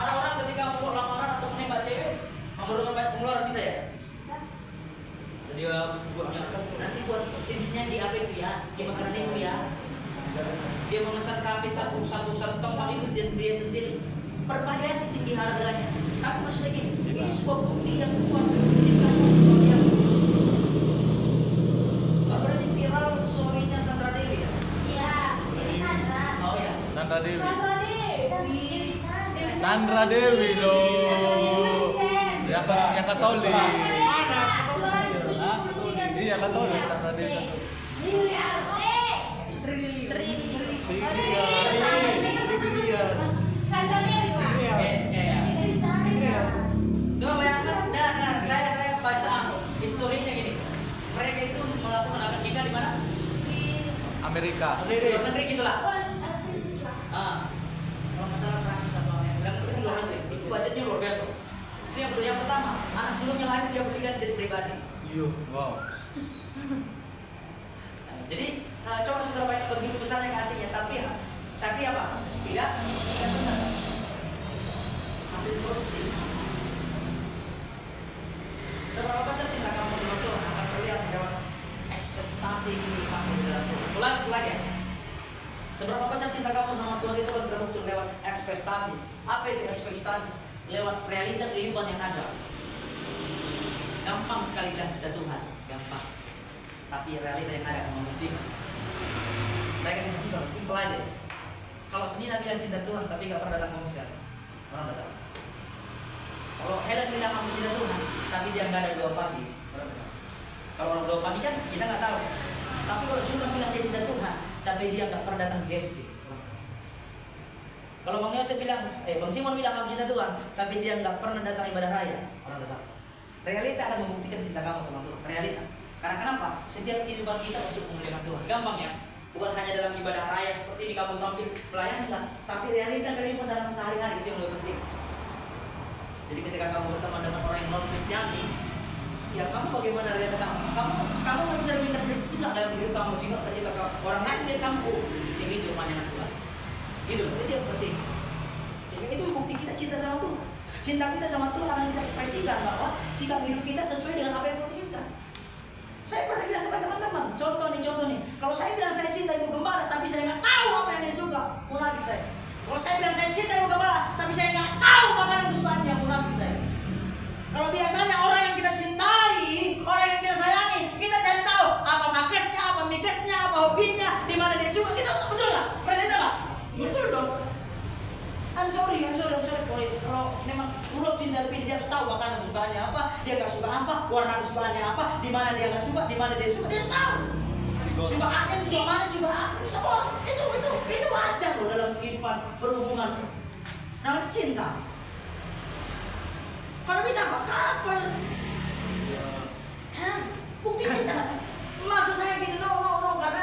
Speaker 2: Ada orang ketika mau lamaran atau menembak cewek, memerlukan banyak pengeluaran, bisa ya? Dia buatnya nanti buat cincinnya di apa itu ya, di makanan itu ya. Dia memesan kafe satu tempat itu dia sendiri. Bervariasi tinggi harganya. Tapi maksudnya gini, ini sebuah bukti yang kuat cinta kepada dia. Berarti viral suaminya Sandra Dewi ya?
Speaker 3: Iya, ini Sandra.
Speaker 2: Oh ya.
Speaker 4: Sandra Dewi.
Speaker 3: Dewi.
Speaker 4: Sandra Dewi loh. Yang Katolik.
Speaker 6: Mana?
Speaker 4: Iya Katolik Sandra Dewi.
Speaker 2: Coba bayangkan, saya baca historinya gini. Mereka itu melakukan akad nikah di mana?
Speaker 4: Amerika.
Speaker 2: Di luar negeri gitulah. Kalau masalah Prancis atau Amerika, di luar negeri, itu budgetnya luar biasa. Itu yang pertama, anak sulungnya lahir dia berikan jet pribadi.
Speaker 4: Wow.
Speaker 2: Jadi coba saudara bayangkan begitu besarnya kasihnya, tapi apa? Tidak benar. Masih korupsi. Seberapa besar cinta kamu dengan Tuhan akan terlihat dalam ekspektasi kamu dalam Tuhan. Ulang lagi ya. Seberapa besar cinta kamu sama Tuhan itu akan terbukti lewat ekspektasi. Apa itu ekspektasi? Lewat realita kehidupan yang ada. Gampang sekali bilang cinta Tuhan, gampang. Tapi realita yang ada akan membuktikan. Saya kasih contoh, simpel aja. Kalau Senina bilang cinta Tuhan tapi nggak pernah datang ke konser, orang nggak tahu. Kalau Helen bilang kamu cinta Tuhan, tapi dia nggak ada 2 pagi, orang tahu. Kalau orang 2 pagi kan kita nggak tahu. Tapi kalau cuma bilang dia cinta Tuhan, tapi dia nggak pernah datang ke JFC. Kalau Bang Yosef bilang, Bang Simon bilang kamu cinta Tuhan, tapi dia nggak pernah datang ibadah raya, orang nggak tahu. Realita akan membuktikan cinta kamu sama Tuhan. Realita. Karena kenapa? Setiap kehidupan kita untuk memuliakan Tuhan. Gampang ya. Bukan hanya dalam ibadah raya seperti ini kamu tampil pelayanan enggak, tapi realita kehidupan dalam sehari-hari itu yang lebih penting. Jadi ketika kamu berteman dengan orang yang non Kristiani, ya kamu bagaimana realita kamu mencerminkan Kristus juga dalam hidup kamu sehingga ketika orang lain dari kamu yang hidup dengan Tuhan. Gitu, itu yang penting. Sehingga itu bukti kita cinta sama Tuhan. Cinta kita sama Tuhan akan kita ekspresikan bahwa sikap hidup kita sesuai dengan apa yang Tuhan inginkan. Saya pernah bilang kepada teman-teman, contoh nih. Kalau saya bilang saya cinta Ibu Gembala, tapi saya nggak tahu apa yang dia suka, munafik saya. Kalau saya bilang saya cinta Ibu Gembala, tapi saya nggak tahu makanan kesukaannya, munafik saya. Kalau biasanya orang yang kita cintai, orang yang kita sayangi, kita cari tahu apa makesnya, apa mikesnya, apa hobinya, di mana dia suka. Kita betul nggak? Realita nggak? Betul dong. I'm sorry. Kalau memang ulok cinta lebih, dia harus tahu makanan kesukaannya apa, dia nggak suka apa, warna kesukaannya apa, di mana dia nggak suka, di mana dia suka, dia harus tahu. suka asin, suka manis, suka semua itu wajar loh dalam kehidupan berhubungan. Namanya cinta. Kalau bisa apa? Kapan? Bukti cinta. Maksud saya gini, no, karena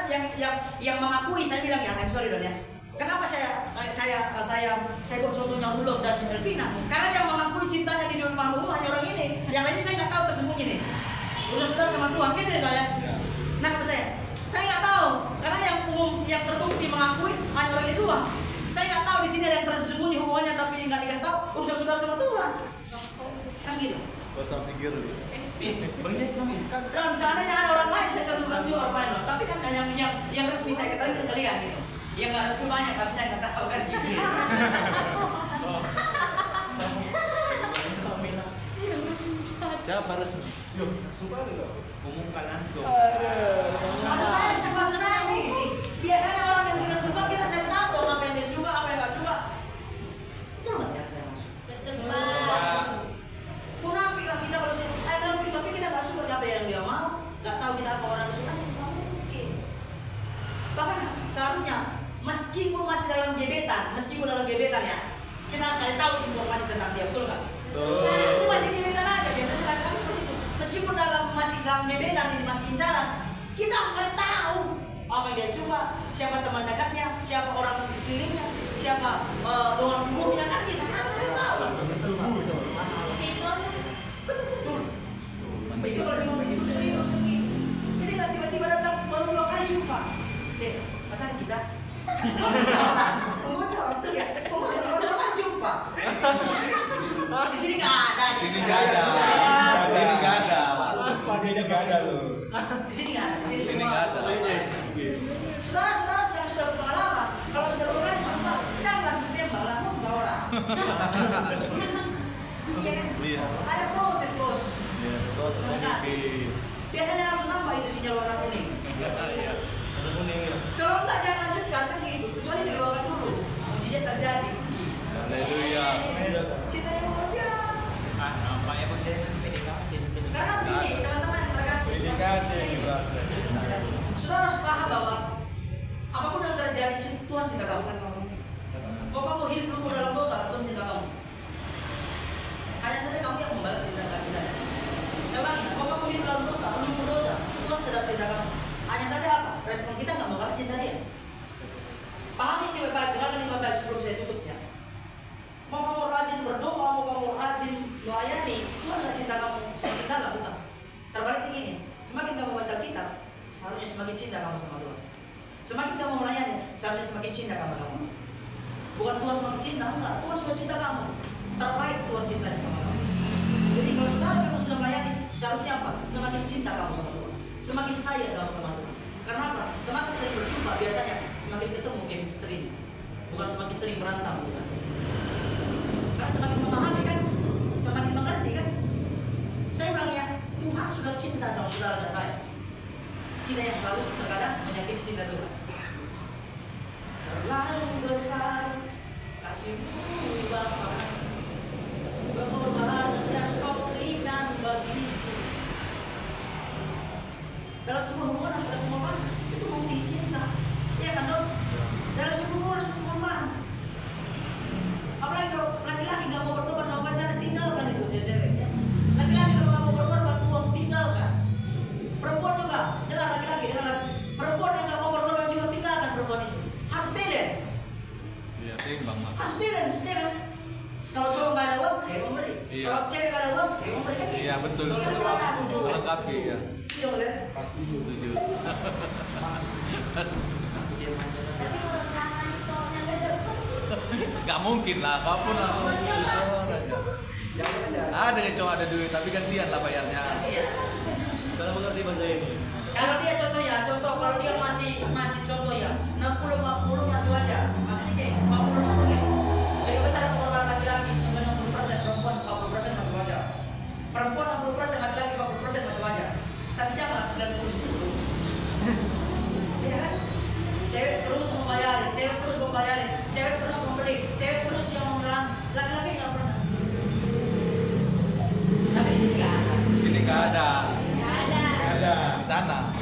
Speaker 2: yang mengakui, saya bilang ya, I'm sorry Don ya. Kenapa saya buat contohnya Rudolf dan Elvina? Karena yang mengakui cintanya di depan umum hanya orang ini. Yang lainnya saya nggak tahu tersembunyi nih. Saudara sama Tuhan, gitu ya Don ya. Nah, kata saya nggak tahu, karena yang umum, yang terbukti mengakui hanya orang ini dua. Saya nggak tahu di sini ada yang tersembunyi hubungannya, tapi nggak dikasih tahu. Urusan saudara sama Tuhan, kan gitu.
Speaker 4: Kosong sigir nih.
Speaker 2: Dan seandainya ada orang lain, saya selalu bilang orang lain loh. Tapi kan yang resmi saya ketahui itu kalian gitu. Yang nggak resmi banyak, tapi saya nggak tahu kan gitu.
Speaker 4: Siapa resmi?
Speaker 6: Yuk, suka juga.
Speaker 5: Umumkan langsung.
Speaker 2: Maksud saya gini, biasanya orang yang tidak suka kita saya tahu dong apa yang dia suka, apa yang nggak suka. Itu nggak yang saya maksud.
Speaker 3: Betul Bang.
Speaker 2: Munafik lah kita kalau I love you, tapi kita nggak suka apa yang dia mau, nggak tahu kita apa orang suka, nggak mungkin. Bahkan seharusnya meskipun masih dalam gebetan ya, kita harus cari tahu informasi tentang dia, betul nggak? Itu masih gebetan aja, biasanya laki-laki seperti itu. Meskipun masih dalam gebetan ini masih incaran, kita harus cari tahu apa yang dia suka, siapa teman dekatnya, siapa orang di sekelilingnya, siapa dongan tubuhnya, kan gitu. Kita harus cari tahu lah. Betul. Itu kalau dia ngomong itu serius gitu. Jadi nggak tiba-tiba datang baru 2 kali jumpa. Pacaran kita. Pemuda, betul ya? Pemuda baru 2 kali jumpa. Di sini nggak ada.
Speaker 4: Di sini nggak ada loh.
Speaker 2: Di sini nggak ada.
Speaker 4: Di sini nggak ada.
Speaker 2: Saudara-saudara yang sudah berpengalaman, kalau sudah 2 kali jumpa, jangan diam langsung ke orang. Iya kan?
Speaker 4: Iya.
Speaker 2: Ada proses bos.
Speaker 4: Iya, proses mungkin.
Speaker 2: Biasanya langsung nambah itu sinyal warna kuning.
Speaker 4: Iya. Warna kuning ya.
Speaker 2: Kalau enggak jangan lanjutkan kan gitu. Kecuali didoakan dulu. Mujizat terjadi.
Speaker 4: Haleluya.
Speaker 2: Cinta yang luar biasa.
Speaker 5: Nampaknya pun dia PDKT di sini.
Speaker 2: Karena begini teman-teman yang terkasih. Saudara harus paham bahwa apapun yang terjadi Tuhan cinta kamu. Mau kamu hidup dulu dalam dosa, Tuhan cinta kamu. Hanya saja kamu yang membalas cinta kita. Saya ulangi, kalau kamu hidup dalam dosa, belum berdosa, Tuhan tetap cinta kamu. Hanya saja apa? Respon kita nggak membalas cinta dia. Pahami ini baik-baik, dengarkan ini baik-baik sebelum saya tutupnya. Mau kamu rajin berdoa, mau kamu rajin melayani, Tuhan nggak cinta kamu semakin dalam, bukan? Terbalik begini, semakin kamu baca kitab, seharusnya semakin cinta kamu sama Tuhan. Semakin kamu melayani, seharusnya semakin cinta kamu. Bukan Tuhan semakin cinta, enggak. Tuhan sudah cinta kamu. Terbaik Tuhan cintanya sama kamu. Jadi kalau sekarang kamu sudah melayani, seharusnya apa? Semakin cinta kamu sama Tuhan, semakin sayang kamu sama Tuhan. Karena apa? Semakin sering berjumpa biasanya semakin ketemu chemistry, bukan semakin sering berantem, bukan? Karena semakin memahami kan, semakin mengerti kan. Saya bilang ya, Tuhan sudah cinta sama saudara dan saya. Kita yang selalu terkadang menyakiti cinta Tuhan. Terlalu besar kasih-Mu Bapa, pengorbanan yang Kau berikan bagiku. Dalam sebuah hubungan harus ada pengorbanan, itu bukti cinta. Iya kan dok? Dalam sebuah hubungan harus ada pengorbanan. Apalagi kalau laki-laki nggak mau berkorban sama pacarnya, tinggalkan itu cewek. Ya. Laki-laki kalau nggak mau berkorban uang, tinggalkan. Perempuan juga, dengar laki-laki, dengar. Perempuan yang nggak mau berkorban juga tinggalkan perempuan itu. Harus balance.
Speaker 4: Iya, seimbang Mak.
Speaker 2: Harus balance, ya kan? Kalau cowok nggak ada uang, saya memberi.
Speaker 4: Iya.
Speaker 2: Kalau cewek nggak ada uang, saya memberi kan gitu.
Speaker 4: Iya, betul.
Speaker 2: Setuju.
Speaker 4: Melengkapi ya.
Speaker 2: Iya betul.
Speaker 4: Setuju. Gak mungkin lah, kau pun langsung ada yang cowok ada duit, tapi gantian lah bayarnya.
Speaker 2: Iya.
Speaker 6: Salah mengerti bahasa ini.
Speaker 2: Kalau dia contoh kalau dia masih contoh ya 60-40 masih wajar. Maksudnya gini, 40-50 gini. Jadi besar pengorbanan laki-laki cuma 60%, perempuan 40% masih wajar. Perempuan 60%, laki-laki 40% masih wajar. Tapi jangan 90-10. Iya kan? Cewek terus membayarin, cewek terus membeli, cewek terus yang memeran, laki-laki nggak pernah. Tapi di sini nggak ada.
Speaker 4: Di sini nggak ada.
Speaker 3: Nggak ada.
Speaker 4: Di sana.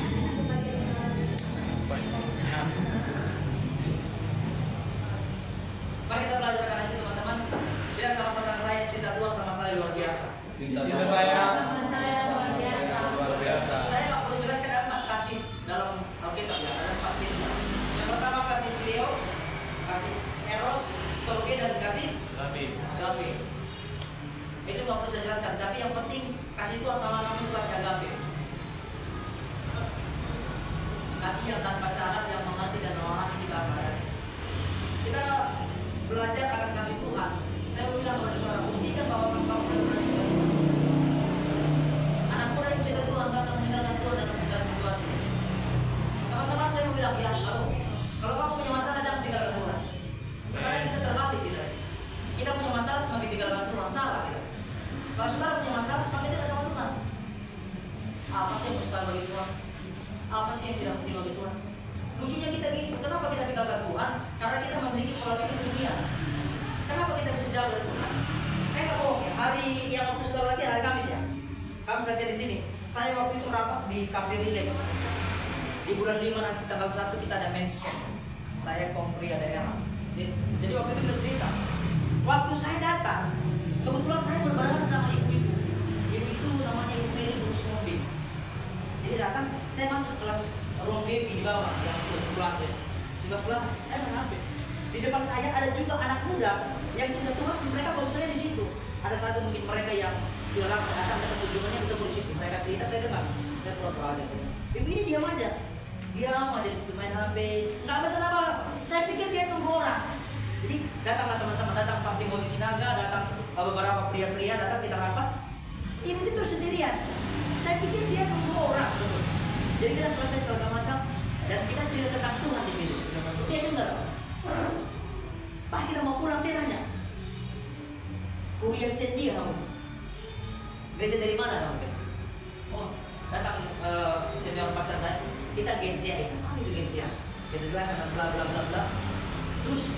Speaker 2: Mari kita belajar karena itu teman-teman. Bilang sama saudara saya, cinta Tuhan sama saya luar biasa.
Speaker 4: Cinta saya
Speaker 3: Sama saya luar biasa.
Speaker 4: luar biasa.
Speaker 2: Saya nggak perlu jelaskan apa kasih dalam Alkitab ya, ada 4 cinta. Yang pertama kasih beliau, kasih eros, storge dan kasih agape. Itu nggak perlu saya jelaskan, tapi yang penting kasih Tuhan sama kamu itu kasih agape. Kasih yang tanpa syarat, yang mengerti dan memahami kita apa adanya. Kita belajar akan kasih Tuhan. Saya mau bilang kepada saudara, buktikan bahwa kamu benar-benar cinta Tuhan. Anak muda yang cinta Tuhan gak akan meninggalkan Tuhan dalam segala situasi. Teman-teman, saya mau bilang, ya, kalau kamu punya masalah jangan tinggalkan Tuhan. Karena kita terbalik kita. Kita punya masalah semakin tinggalkan Tuhan, salah kita. Kalau saudara punya masalah semakin dekat sama Tuhan. Apa sih yang suka bagi Tuhan? Apa sih yang tidak penting bagi Tuhan? Lucunya kita gitu, kenapa kita tinggalkan Tuhan? Karena kita memiliki pola pikir dunia. Kenapa kita bisa jauh dari Tuhan? Saya nggak bohong ya, hari yang waktu sudah lagi hari Kamis ya. Kamis saja di sini. Saya waktu itu rapat di Cafe Relax. Di bulan 5 nanti tanggal 1 kita ada men's. Saya kompria dari Emma. Jadi waktu itu kita cerita. Waktu saya datang, kebetulan saya berbarengan sama ibu-ibu. Ibu itu namanya Ibu Mary Burus Mobil. Jadi datang, saya masuk kelas ruang baby di bawah yang kebetulan sebelah saya mengambil. Di depan saya ada juga anak muda yang cinta Tuhan. Mereka kalau misalnya di situ ada satu mungkin mereka yang tidak lama datang ke tujuannya ketemu di situ. Mereka cerita saya dengar, saya pura-pura aja. Ibu ini diam aja di situ main HP, nggak pesan apa. Saya pikir dia nunggu orang. Jadi datanglah teman-teman, datang Pak Timothy Sinaga, datang beberapa pria-pria datang kita rapat. Ibu itu terus sendirian. Saya pikir dia nunggu orang. Jadi kita selesai segala macam dan kita cerita tentang Tuhan di situ. Dia dengar. Pas kita mau pulang dia nanya, kuliah sendiri kamu? Gereja dari mana kamu? Oh, datang senior pastor saya. Kita GCA ya, apa itu GCA? Kita jelaskan bla bla bla bla. Terus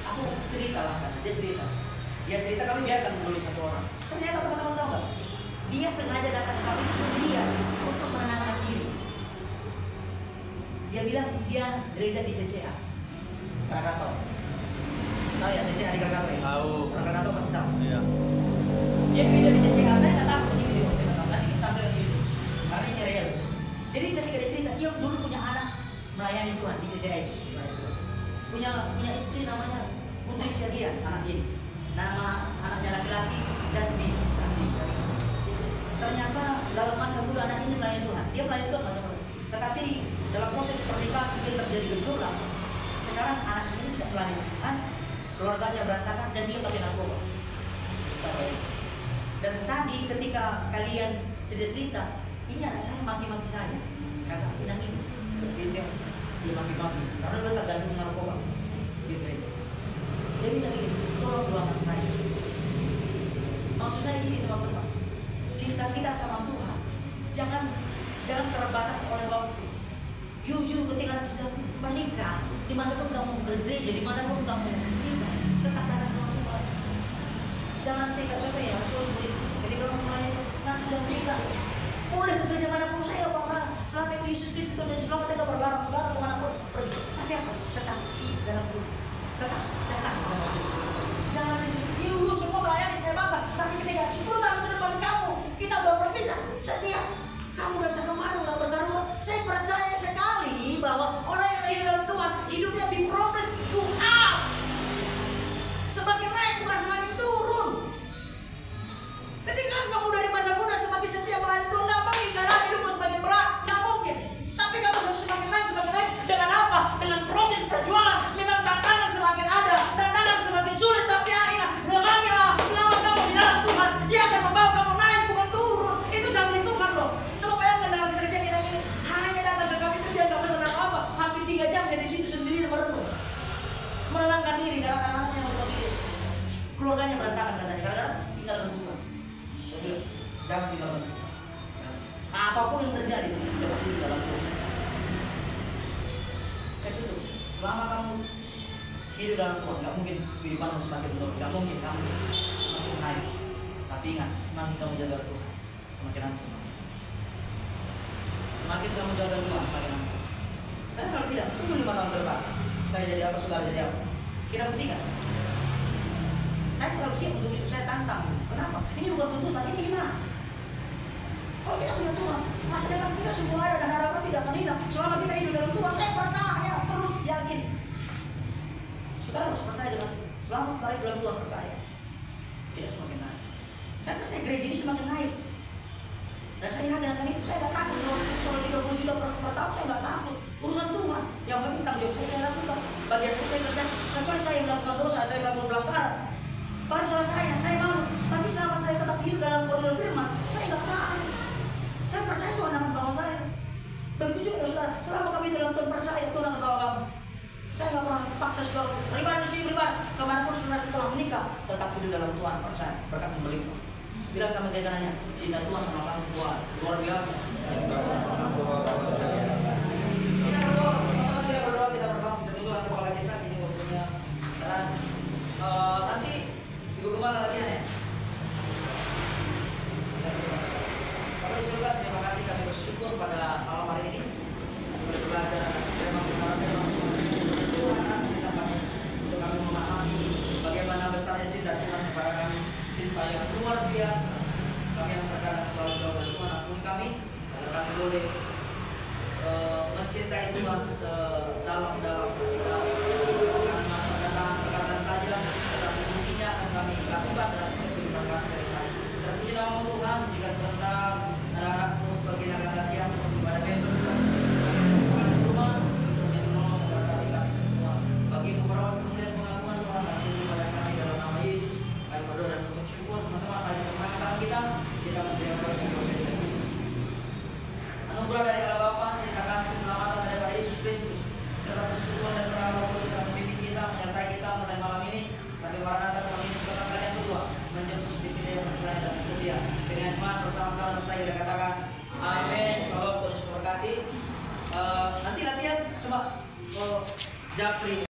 Speaker 2: aku cerita lah kan, dia cerita kami biarkan dulu satu orang. Ternyata teman-teman tahu nggak? Dia sengaja datang ke kami sendirian untuk menenangkan diri. Dia bilang dia gereja di CCA. Krakatau. Tahu ya CCA di Krakatau ya?
Speaker 4: Tahu.
Speaker 2: Krakatau pasti tahu.
Speaker 4: Iya.
Speaker 2: Dia gereja di CCA. Saya nggak tahu di video. Nanti kita tampil di video. Karena ini real. Jadi ketika dia cerita, dia dulu punya anak melayani Tuhan di CCA itu. Punya istri namanya Putri Siagian, anak ini. Nama anaknya laki-laki dan B. Ternyata dalam masa muda anak ini melayani Tuhan. Dia melayani Tuhan masa muda. Tetapi dalam proses pernikahan mungkin terjadi gejolak. Sekarang anak ini tidak melayani Tuhan, keluarganya berantakan dan dia pakai narkoba. Dan tadi ketika kalian cerita-cerita, ini anak saya maki-maki saya. Kata Inang ini, dia maki-maki karena dia tergantung narkoba di gereja. Dia minta gini, tolong doakan saya. Maksud saya gini teman-teman, cinta kita sama Tuhan jangan terbatas oleh waktu. You ketika anak sudah menikah, dimanapun kamu bergereja, dimanapun kamu tinggal, tetap datang sama Tuhan. Jangan nanti capek ya, ketika kamu mulai nanti sudah menikah, boleh ke gereja manapun saya apa selama itu Yesus Kristus dan selama saya tak berlarang saudara kemanapun pergi. Tapi apa? Tetap hidup dalam Tuhan, tetap datang sama Tuhan. Jangan nanti you semua melayani saya bangga, tapi ketika 10 tahun ke depan kamu kita udah berpisah, setia kamu datang kemana nggak berkaruan. Saya percaya sekali bahwa orang yang lahir dalam Tuhan hidupnya berprogres to up, semakin naik bukan semakin turun. Ketika kamu dari masa muda semakin setia melayani Tuhan, nggak mungkin karena hidupmu semakin berat, nggak mungkin. Tapi kamu semakin naik dengan apa? Dengan proses perjuangan. Memang tantangan semakin ada, tantangan semakin sulit, tapi ingat, semakinlah selama kamu di dalam Tuhan, Dia akan membawa kamu naik bukan turun. Itu janji Tuhan loh. Coba bayangkan dengan kesaksian ini hanya datang ke kami itu dia nggak pesan apa-apa, hampir 3 jam dia di situ sendiri merenung, menenangkan diri karena anak-anaknya begitu. Keluarganya berantakan katanya, karena tinggal dengan Tuhan. Jangan tinggal dengan Tuhan. Apapun yang terjadi, jangan tinggal dalam Tuhan. Saya tutup. Selama kamu hidup dalam Tuhan, nggak mungkin kehidupanmu semakin menurun, nggak mungkin kamu semakin naik. Tapi ingat, semakin kamu jaga Tuhan, semakin hancur. Semakin kamu jaga Tuhan, semakin hancur. Karena kalau tidak, tunggu 5 tahun ke depan. Saya jadi apa, saudara jadi apa? Kita buktikan. Saya selalu siap untuk itu, saya tantang. Kenapa? Ini bukan tuntutan, ini gimana? Kalau kita punya Tuhan, masa depan kita semua ada dan harapan tidak akan hilang. Selama kita hidup dalam Tuhan, saya percaya, terus yakin. Saudara harus percaya dengan itu. Selama saudara hidup dalam Tuhan, percaya. Tidak semakin naik. Saya percaya gereja ini semakin naik. Dan saya dengan itu, saya tidak takut. Soal 30 juta per tahun, saya tidak takut. Urusan Tuhan, yang penting tanggung jawab saya lakukan. Bagian saya kerjakan. Kecuali saya melakukan dosa, saya melakukan pelanggaran. Baru salah saya malu. Tapi selama saya tetap hidup dalam koridor firman, saya tidak malu. Saya percaya Tuhan akan bawa saya. Begitu juga saudara, selama kami dalam Tuhan percaya Tuhan akan bawa kamu. Saya tidak pernah paksa saudara beribadah. Kemanapun saudara setelah menikah, tetap hidup dalam Tuhan, percaya. Berkat membeli. Bilang sama jaganannya, cinta Tuhan sama kamu Tuhan luar biasa. Kita berdoa, kita tunggu kepala kita ini waktunya. Dan nanti Ibu Gembala latihan ya. Bapak di surga, terima kasih, kami bersyukur pada malam hari ini kami belajar firman Tuhan kita untuk kami memahami bagaimana besarnya cinta Tuhan kepada kami, cinta yang luar biasa. Kami yang terkadang selalu jauh dari Tuhan, ampuni kami agar kami boleh mencintai Tuhan sedalam-dalam kita. Perkataan saja, tetapi intinya akan kami lakukan dalam setiap kehidupan kami sehari-hari. Terpuji nama Tuhan. Jika sebentar anak-anakmu seperti akan latihan pada besok kita bukan di rumah yang menolong memberkati kami semua. Bagimu merawat kemuliaan pengakuan Tuhan dan tunggu pada kami dalam nama Yesus. Kami berdoa dan mengucap syukur. Teman-teman, mari kita menjadi berdoa. Anugerah dari Allah Bapa, cinta kasih, keselamatan daripada Yesus Kristus, serta persekutuan dan berkat Roh Kudus yang membimbing kita, menyertai kita mulai malam ini sampai Maranatha kami kesempatan kalian berdua menjemput sedikit kita yang percaya dan setia. Dengan iman bersama-sama bersama kita katakan amin. Shalom, Tuhan memberkati. Nanti latihan cuma Japri.